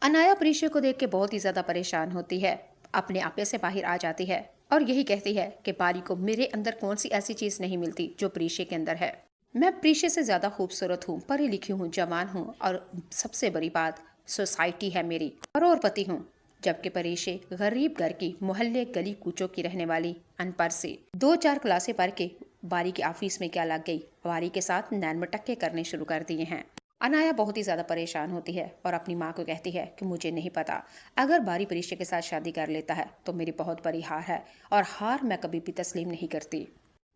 अनाया प्रीशे को देख के बहुत ही ज्यादा परेशान होती है। अपने आपे से बाहर आ जाती है और यही कहती है कि बारी को मेरे अंदर कौन सी ऐसी चीज नहीं मिलती जो प्रीशे के अंदर है। मैं प्रीशे से ज्यादा खूबसूरत हूँ, पढ़ी लिखी हूँ, जवान हूँ और सबसे बड़ी बात सोसाइटी है मेरी, करोड़पति हूँ। जबकि परीशे गरीब घर की, मोहल्ले गली कूचों की रहने वाली अनपढ़ से 2-4 क्लासें पढ़ के बारी के ऑफिस में क्या लग गई, बारी के साथ नैन मटक्के करने शुरू कर दिए हैं। अनाया बहुत ही ज्यादा परेशान होती है और अपनी माँ को कहती है कि मुझे नहीं पता, अगर बारी परीक्षा के साथ शादी कर लेता है तो मेरी बहुत बड़ी हार है और हार मैं कभी भी तस्लीम नहीं करती।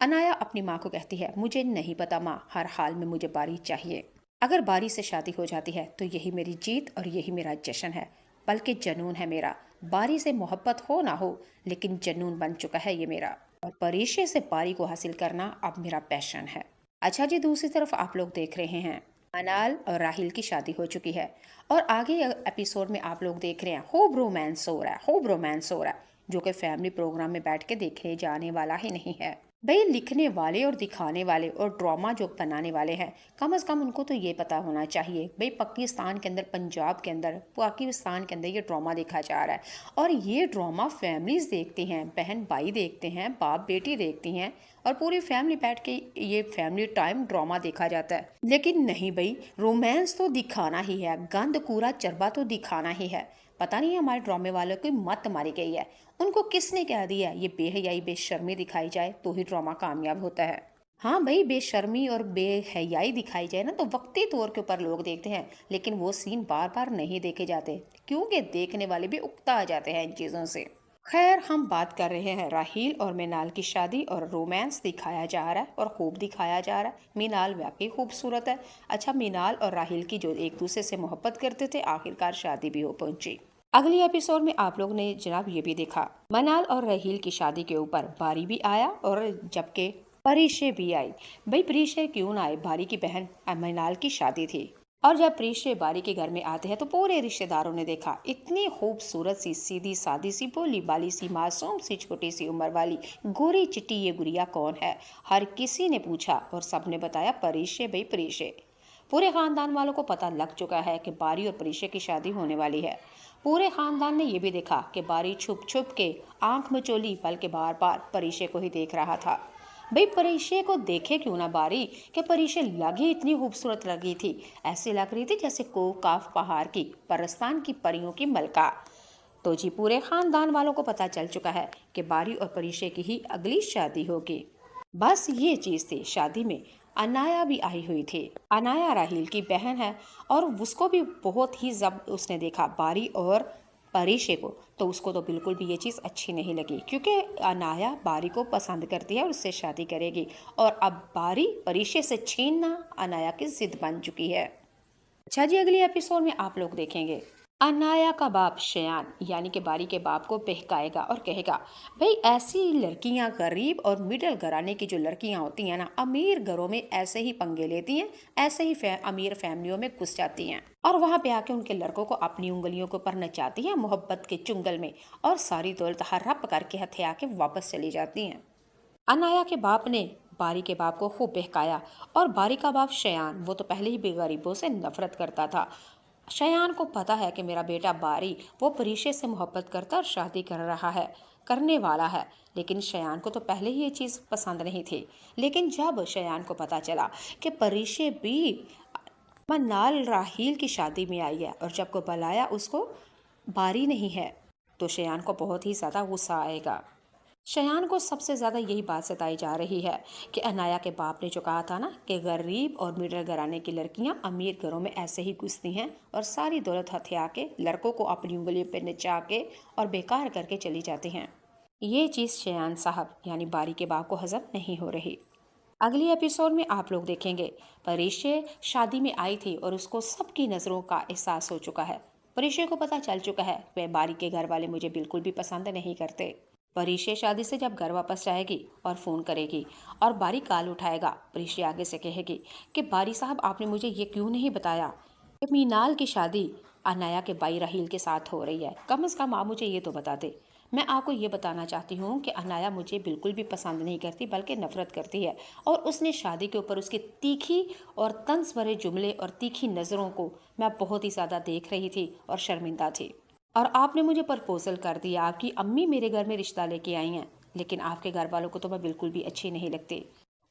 अनाया अपनी माँ को कहती है, मुझे नहीं पता माँ, हर हाल में मुझे बारी चाहिए। अगर बारी से शादी हो जाती है तो यही मेरी जीत और यही मेरा जश्न है, बल्कि जनून है मेरा। बारी से मोहब्बत हो ना हो, लेकिन जनून बन चुका है ये मेरा, और परीक्षा से बारी को हासिल करना अब मेरा पैशन है। अच्छा जी, दूसरी तरफ आप लोग देख रहे हैं मनाल और राहिल की शादी हो चुकी है और आगे एपिसोड में आप लोग देख रहे हैं खूब रोमांस हो रहा है, खूब रोमांस हो रहा है, जो कि फैमिली प्रोग्राम में बैठ के देखे जाने वाला ही नहीं है। भाई लिखने वाले और दिखाने वाले और ड्रामा जो बनाने वाले हैं, कम से कम उनको तो ये पता होना चाहिए भाई पाकिस्तान के अंदर, पंजाब के अंदर, पाकिस्तान के अंदर ये ड्रामा देखा जा रहा है और ये ड्रामा फैमिलीज देखती हैं, बहन भाई देखते हैं, बाप बेटी देखती हैं और पूरी फैमिली बैठ के ये फैमिली टाइम ड्रामा देखा जाता है। लेकिन नहीं भाई, रोमांस तो दिखाना ही है, गंद कूड़ा चरबा तो दिखाना ही है। पता नहीं हमारे ड्रामे वालों की मत मारी गई है, उनको किसने कह दिया ये बेहयाई बेशर्मी दिखाई जाए तो ही ड्रामा कामयाब होता है। हाँ भाई, बेशर्मी और बेहयाई दिखाई जाए ना तो वक्ती तौर के ऊपर लोग देखते हैं, लेकिन वो सीन बार बार नहीं देखे जाते क्योंकि देखने वाले भी उकता आ जाते हैं इन चीज़ों से। खैर, हम बात कर रहे हैं राहील और मीनाल की शादी और रोमांस दिखाया जा रहा है और खूब दिखाया जा रहा है। मीनाल वाकई खूबसूरत है। अच्छा, मीनाल और राहील की जो एक दूसरे से मोहब्बत करते थे, आखिरकार शादी भी हो पहुंची। अगली एपिसोड में आप लोग ने जनाब ये भी देखा, मनाल और राहील की शादी के ऊपर बारी भी आया और जबकि परीशे भी आई। भाई परीशे क्यों ना आए, बारी की बहन मनाल की शादी थी और जब परीशे बारी के घर में आते हैं तो पूरे रिश्तेदारों ने देखा इतनी खूबसूरत सी, सीधी सादी सी, भोली बाली सी, मासूम सी, छोटी सी उम्र वाली गोरी चिट्टी ये गुड़िया कौन है। हर किसी ने पूछा और सबने बताया परीशे, भाई परीशे। पूरे खानदान वालों को पता लग चुका है कि बारी और परीशे की शादी होने वाली है। पूरे खानदान ने यह भी देखा कि बारी छुप छुप के आंख मचोली, बल्कि बार बार परीशे को ही देख रहा था। भाई परीशे को देखे क्यों ना बारी, कि परीशे लगी इतनी खूबसूरत लगी थी, ऐसी लग रही थी जैसे कोकाफ पहाड़ की, परस्तान की परियों की मलका। तो जी पूरे खानदान वालों को पता चल चुका है कि बारी और परीशे की ही अगली शादी होगी। बस ये चीज थी, शादी में अनाया भी आई हुई थी। अनाया राहील की बहन है और उसको भी बहुत ही, जब उसने देखा बारी और परीशे को तो उसको तो बिल्कुल भी ये चीज़ अच्छी नहीं लगी, क्योंकि अनाया बारी को पसंद करती है और उससे शादी करेगी और अब बारी परीशे से छीनना अनाया की जिद बन चुकी है। अच्छा जी, अगली एपिसोड में आप लोग देखेंगे अनाया का बाप शयान यानी कि बारी के बाप को बहकाएगा और कहेगा, भाई ऐसी लड़कियां, गरीब और मिडिल घराने की जो लड़कियां होती हैं ना, अमीर घरों में ऐसे ही पंगे लेती हैं, ऐसे ही अमीर फैमिलियों में घुस जाती हैं और वहां पे आके उनके लड़कों को अपनी उंगलियों के ऊपर नचाती हैं मोहब्बत के चुंगल में और सारी दौलत हड़प करके हथिया के वापस चली जाती हैं। अनाया के बाप ने बारी के बाप को खूब बहकाया और बारी का बाप शयान, वो तो पहले ही भी गरीबों से नफरत करता था। शयान को पता है कि मेरा बेटा बारी वो परीशे से मोहब्बत करता और शादी कर रहा है, करने वाला है, लेकिन शयान को तो पहले ही ये चीज़ पसंद नहीं थी। लेकिन जब शयान को पता चला कि परीशे भी मन्नाल राहील की शादी में आई है और जब को बुलाया उसको बारी नहीं है, तो शयान को बहुत ही ज़्यादा गुस्सा आएगा। शयान को सबसे ज़्यादा यही बात सताई जा रही है कि अनाया के बाप ने जो कहा था ना कि गरीब और मिडिल घराने की लड़कियां अमीर घरों में ऐसे ही घुसती हैं और सारी दौलत हथिया के लड़कों को अपनी उंगलियों पर नचा के और बेकार करके चली जाती हैं। ये चीज़ शयान साहब यानी बारी के बाप को हजम नहीं हो रही। अगली एपिसोड में आप लोग देखेंगे परीशे शादी में आई थी और उसको सबकी नज़रों का एहसास हो चुका है। परीशे को पता चल चुका है वह बारी के घर वाले मुझे बिल्कुल भी पसंद नहीं करते। परीशे शादी से जब घर वापस जाएगी और फ़ोन करेगी और बारी कॉल उठाएगा, परीशे आगे से कहेगी कि बारी साहब आपने मुझे ये क्यों नहीं बताया कि मीनाल की शादी अनाया के भाई राहील के साथ हो रही है, कम से कम आप मुझे ये तो बता दे। मैं आपको ये बताना चाहती हूँ कि अनाया मुझे बिल्कुल भी पसंद नहीं करती बल्कि नफरत करती है। और उसने शादी के ऊपर उसकी तीखी और तंज भरे जुमले और तीखी नज़रों को मैं बहुत ही ज़्यादा देख रही थी और शर्मिंदा थी। और आपने मुझे प्रपोजल कर दिया, आपकी अम्मी मेरे घर में रिश्ता लेके आई हैं, लेकिन आपके घर वालों को तो मैं बिल्कुल भी अच्छी नहीं लगती।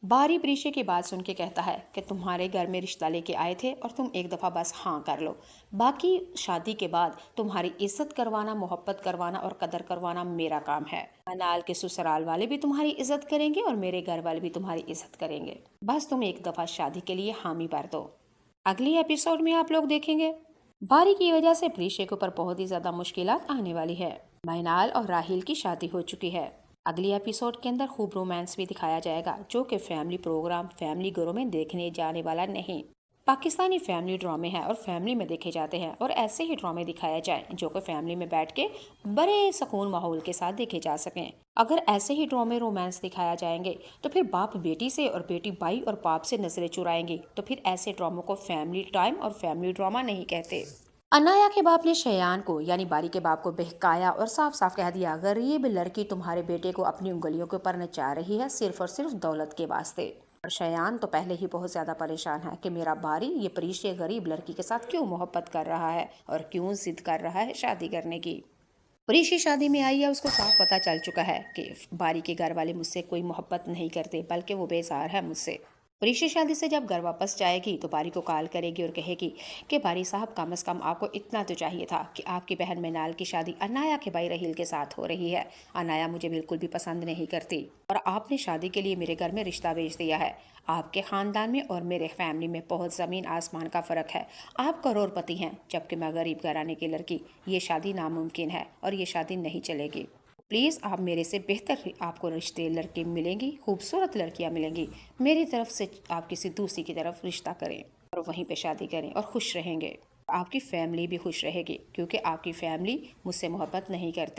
बारी प्रीशे की बात सुन के कहता है कि तुम्हारे घर में रिश्ता लेके आए थे और तुम एक दफ़ा बस हाँ कर लो, बाकी शादी के बाद तुम्हारी इज्जत करवाना, मोहब्बत करवाना और कदर करवाना मेरा काम है। अनाल के ससुराल वाले भी तुम्हारी इज्जत करेंगे और मेरे घर वाले भी तुम्हारी इज्जत करेंगे। बस तुम एक दफ़ा शादी के लिए हामी भर दो। अगली एपिसोड में आप लोग देखेंगे बारी की वजह से प्रीशे के ऊपर बहुत ही ज्यादा मुश्किलात आने वाली है। मैनाल और राहिल की शादी हो चुकी है। अगली एपिसोड के अंदर खूब रोमांस भी दिखाया जाएगा, जो कि फैमिली प्रोग्राम, फैमिली घरों में देखने जाने वाला नहीं। पाकिस्तानी फैमिली ड्रामे हैं और फैमिली में देखे जाते हैं, और ऐसे ही ड्रामे दिखाए जाएं जो कि फैमिली में बैठ के बड़े सुकून माहौल के साथ देखे जा सकें। अगर ऐसे ही ड्रामे रोमांस दिखाया जाएंगे तो फिर बाप बेटी से और बेटी भाई और बाप से नजरें चुराएंगी, तो फिर ऐसे ड्रामों को फैमिली टाइम और फैमिली ड्रामा नहीं कहते। अनाया के बाप ने शयान को यानी बारी के बाप को बहकाया और साफ साफ कह दिया, गरीब लड़की तुम्हारे बेटे को अपनी उंगलियों के ऊपर नचा रही है सिर्फ और सिर्फ दौलत के वास्ते। और शयान तो पहले ही बहुत ज्यादा परेशान है कि मेरा बारी ये परिश्य गरीब लड़की के साथ क्यों मोहब्बत कर रहा है और क्यों जिद कर रहा है शादी करने की। प्रीशि शादी में आई है, उसको साफ पता चल चुका है कि बारी के घर वाले मुझसे कोई मोहब्बत नहीं करते बल्कि वो बेजार है मुझसे। प्रीशि शादी से जब घर वापस जाएगी तो बारी को कॉल करेगी और कहेगी कि बारी साहब, कम से कम आपको इतना तो चाहिए था कि आपकी बहन मैनाल की शादी अनाया के भाई रहील के साथ हो रही है। अनाया मुझे बिल्कुल भी पसंद नहीं करती और आपने शादी के लिए मेरे घर में रिश्ता भेज दिया है। आपके खानदान में और मेरे फैमिली में बहुत ज़मीन आसमान का फ़र्क है। आप करोड़पति हैं जबकि मैं गरीब घराने की लड़की। ये शादी नामुमकिन है और ये शादी नहीं चलेगी। प्लीज़ आप मेरे से बेहतर आपको रिश्ते लड़के मिलेंगी, खूबसूरत लड़कियां मिलेंगी। मेरी तरफ से आप किसी दूसरी की तरफ रिश्ता करें और वहीं पे शादी करें और खुश रहेंगे। आपकी फैमिली भी खुश रहेगी क्योंकि आपकी फैमिली मुझसे मोहब्बत नहीं करती।